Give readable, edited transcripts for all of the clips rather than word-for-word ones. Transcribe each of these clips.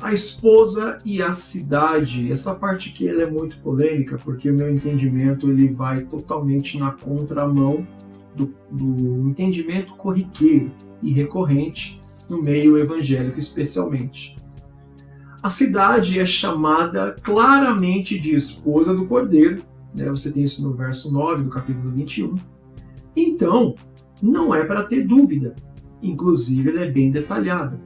A esposa e a cidade. Essa parte aqui ela é muito polêmica, porque o meu entendimento ele vai totalmente na contramão do entendimento corriqueiro e recorrente no meio evangélico especialmente. A cidade é chamada claramente de esposa do Cordeiro, né? Você tem isso no verso 9 do capítulo 21. Então, não é para ter dúvida. Inclusive, ela é bem detalhada.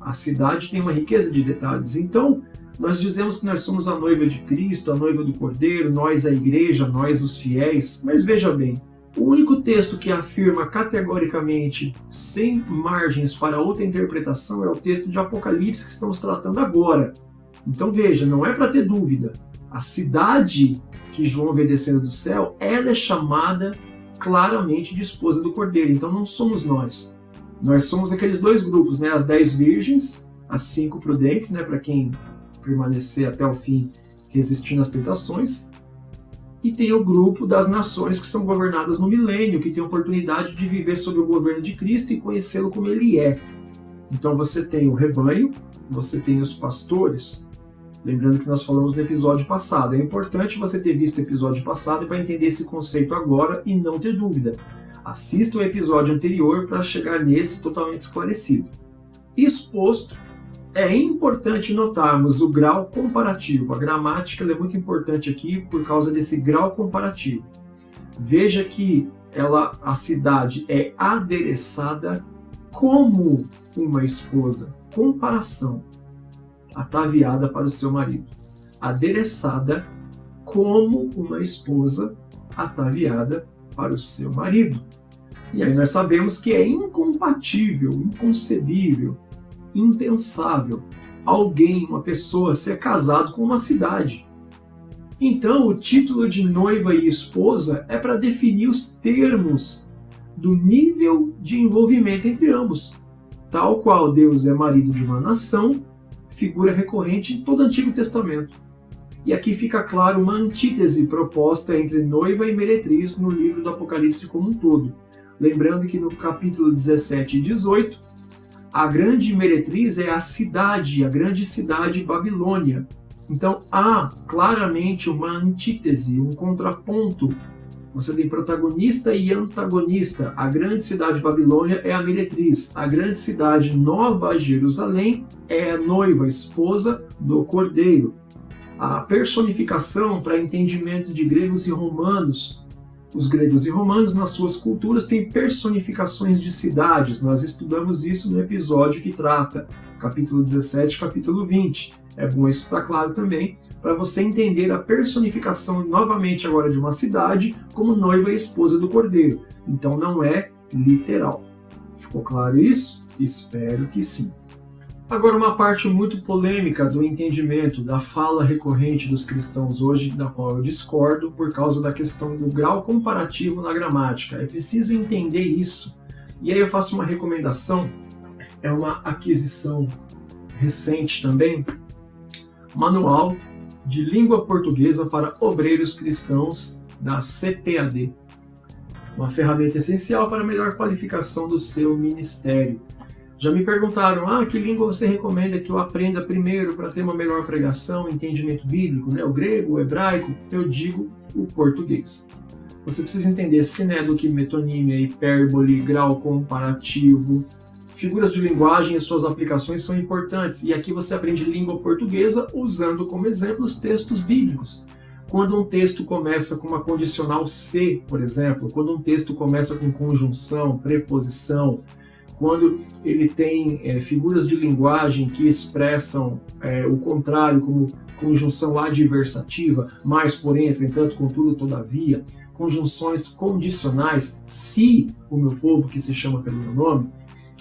A cidade tem uma riqueza de detalhes. Então, nós dizemos que nós somos a noiva de Cristo, a noiva do Cordeiro, nós a igreja, nós os fiéis. Mas veja bem, o único texto que afirma categoricamente, sem margens para outra interpretação, é o texto de Apocalipse que estamos tratando agora. Então veja, não é para ter dúvida. A cidade que João vê descendo do céu, ela é chamada claramente de esposa do Cordeiro. Então não somos nós. Nós somos aqueles dois grupos, né? As 10 virgens, as 5 prudentes, né? Para quem permanecer até o fim resistindo às tentações. E tem o grupo das nações que são governadas no milênio, que tem a oportunidade de viver sob o governo de Cristo e conhecê-lo como ele é. Então você tem o rebanho, você tem os pastores. Lembrando que nós falamos no episódio passado. É importante você ter visto o episódio passado para entender esse conceito agora e não ter dúvida. Assista o episódio anterior para chegar nesse totalmente esclarecido. Isso posto, é importante notarmos o grau comparativo. A gramática é muito importante aqui por causa desse grau comparativo. Veja que a cidade é adereçada como uma esposa. Comparação. Ataviada para o seu marido. Adereçada como uma esposa ataviada para o seu marido. E aí nós sabemos que é incompatível, inconcebível, impensável alguém, uma pessoa, ser casado com uma cidade. Então, o título de noiva e esposa é para definir os termos do nível de envolvimento entre ambos. Tal qual Deus é marido de uma nação, figura recorrente em todo o Antigo Testamento. E aqui fica claro uma antítese proposta entre noiva e meretriz no livro do Apocalipse como um todo. Lembrando que no capítulo 17 e 18, a grande meretriz é a cidade, a grande cidade Babilônia. Então há claramente uma antítese, um contraponto. Você tem protagonista e antagonista. A grande cidade Babilônia é a meretriz. A grande cidade Nova Jerusalém é a noiva, esposa do Cordeiro. A personificação para entendimento de gregos e romanos. Os gregos e romanos, nas suas culturas, têm personificações de cidades. Nós estudamos isso no episódio que trata, capítulo 17, capítulo 20. É bom isso estar claro também, para você entender a personificação, novamente agora, de uma cidade como noiva e esposa do Cordeiro. Então não é literal. Ficou claro isso? Espero que sim. Agora, uma parte muito polêmica do entendimento da fala recorrente dos cristãos hoje, da qual eu discordo, por causa da questão do grau comparativo na gramática. É preciso entender isso. E aí eu faço uma recomendação, é uma aquisição recente também, Manual de Língua Portuguesa para Obreiros Cristãos da CPAD. Uma ferramenta essencial para a melhor qualificação do seu ministério. Já me perguntaram, que língua você recomenda que eu aprenda primeiro para ter uma melhor pregação, entendimento bíblico, né? O grego, o hebraico? Eu digo o português. Você precisa entender sinédoque, metonímia, hipérbole, grau comparativo. Figuras de linguagem e suas aplicações são importantes. E aqui você aprende língua portuguesa usando como exemplo os textos bíblicos. Quando um texto começa com uma condicional se, por exemplo, quando um texto começa com conjunção, preposição, quando ele tem figuras de linguagem que expressam o contrário, como conjunção adversativa, mais, porém, entretanto, contudo, todavia, conjunções condicionais, se o meu povo que se chama pelo meu nome,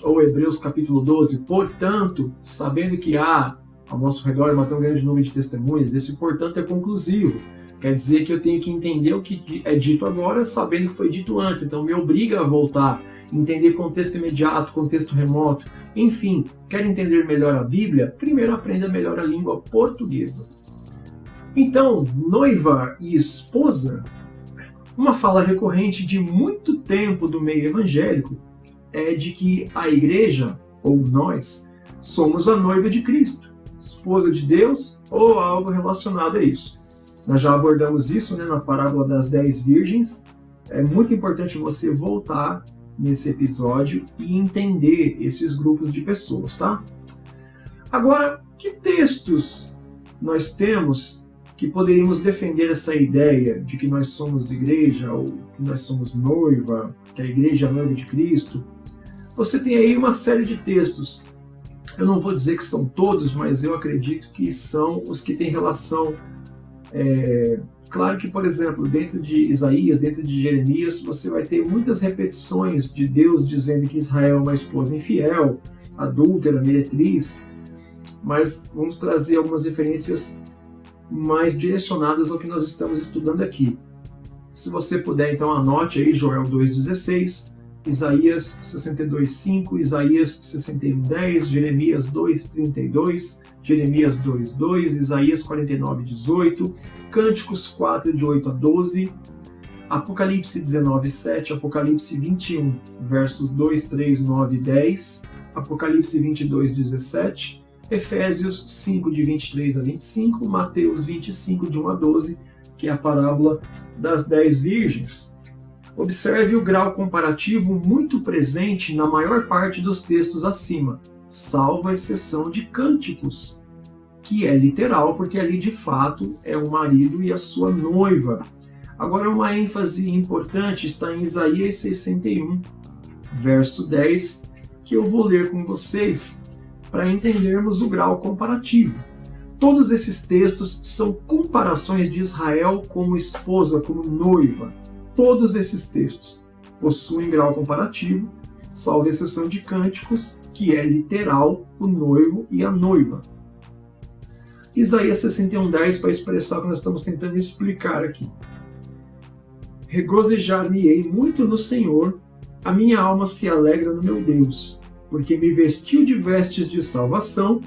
ou Hebreus capítulo 12, portanto, sabendo que há ao nosso redor uma tão grande nuvem de testemunhas, esse portanto é conclusivo. Quer dizer que eu tenho que entender o que é dito agora, sabendo que foi dito antes, então me obriga a voltar. Entender contexto imediato, contexto remoto, enfim, quer entender melhor a Bíblia? Primeiro aprenda melhor a língua portuguesa. Então, noiva e esposa, uma fala recorrente de muito tempo do meio evangélico é de que a igreja, ou nós, somos a noiva de Cristo. esposa de Deus ou algo relacionado a isso. Nós já abordamos isso, né, na parábola das 10 virgens. É muito importante você voltar nesse episódio e entender esses grupos de pessoas, tá? Agora, que textos nós temos que poderíamos defender essa ideia de que nós somos igreja ou que nós somos noiva, que a igreja é a noiva de Cristo? Você tem aí uma série de textos. Eu não vou dizer que são todos, mas eu acredito que são os que têm relação. Claro que, por exemplo, dentro de Isaías, dentro de Jeremias, você vai ter muitas repetições de Deus dizendo que Israel é uma esposa infiel, adúltera, meretriz, mas vamos trazer algumas referências mais direcionadas ao que nós estamos estudando aqui. Se você puder, então anote aí Joel 2,16, Isaías 62,5, Isaías 61,10, Jeremias 2,32, Jeremias 2,2, Isaías 49,18, Cânticos 4, de 8 a 12, Apocalipse 19,7, Apocalipse 21, versos 2, 3, 9 e 10, Apocalipse 22, 17, Efésios 5, de 23 a 25, Mateus 25, de 1 a 12, que é a parábola das 10 virgens. Observe o grau comparativo muito presente na maior parte dos textos acima, salvo a exceção de Cânticos, que é literal, porque ali de fato é o marido e a sua noiva. Agora, uma ênfase importante está em Isaías 61, verso 10, que eu vou ler com vocês para entendermos o grau comparativo. Todos esses textos são comparações de Israel como esposa, como noiva. Todos esses textos possuem grau comparativo, salvo exceção de Cânticos, que é literal, o noivo e a noiva. Isaías 61:10 para expressar o que nós estamos tentando explicar aqui. Regozijar-me-ei muito no Senhor, a minha alma se alegra no meu Deus, porque me vestiu de vestes de salvação,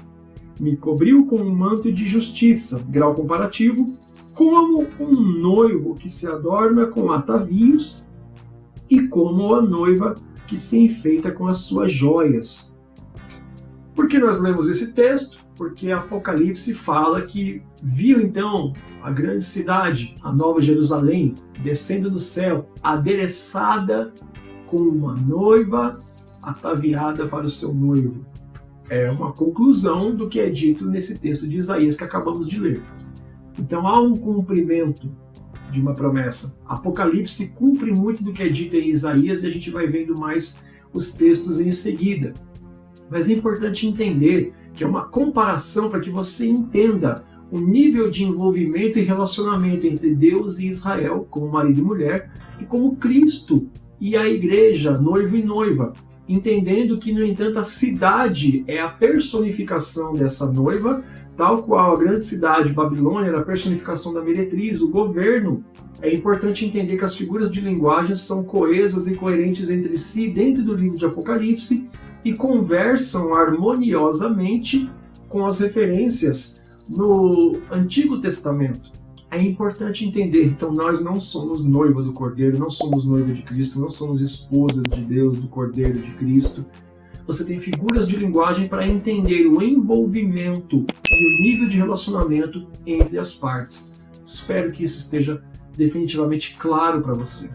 me cobriu com um manto de justiça, grau comparativo, como um noivo que se adorna com atavios e como a noiva que se enfeita com as suas joias. Por que nós lemos esse texto? Porque Apocalipse fala que viu então a grande cidade, a Nova Jerusalém, descendo do céu, adereçada com uma noiva ataviada para o seu noivo. É uma conclusão do que é dito nesse texto de Isaías que acabamos de ler. Então há um cumprimento de uma promessa. Apocalipse cumpre muito do que é dito em Isaías e a gente vai vendo mais os textos em seguida. Mas é importante entender que é uma comparação para que você entenda o nível de envolvimento e relacionamento entre Deus e Israel, como marido e mulher, e como Cristo e a igreja, noivo e noiva, entendendo que, no entanto, a cidade é a personificação dessa noiva, tal qual a grande cidade Babilônia era a personificação da meretriz, o governo. É importante entender que as figuras de linguagem são coesas e coerentes entre si dentro do livro de Apocalipse e conversam harmoniosamente com as referências no Antigo Testamento. É importante entender, então nós não somos noiva do Cordeiro, não somos noiva de Cristo, não somos esposa de Deus, do Cordeiro de Cristo. Você tem figuras de linguagem para entender o envolvimento e o nível de relacionamento entre as partes. Espero que isso esteja definitivamente claro para você.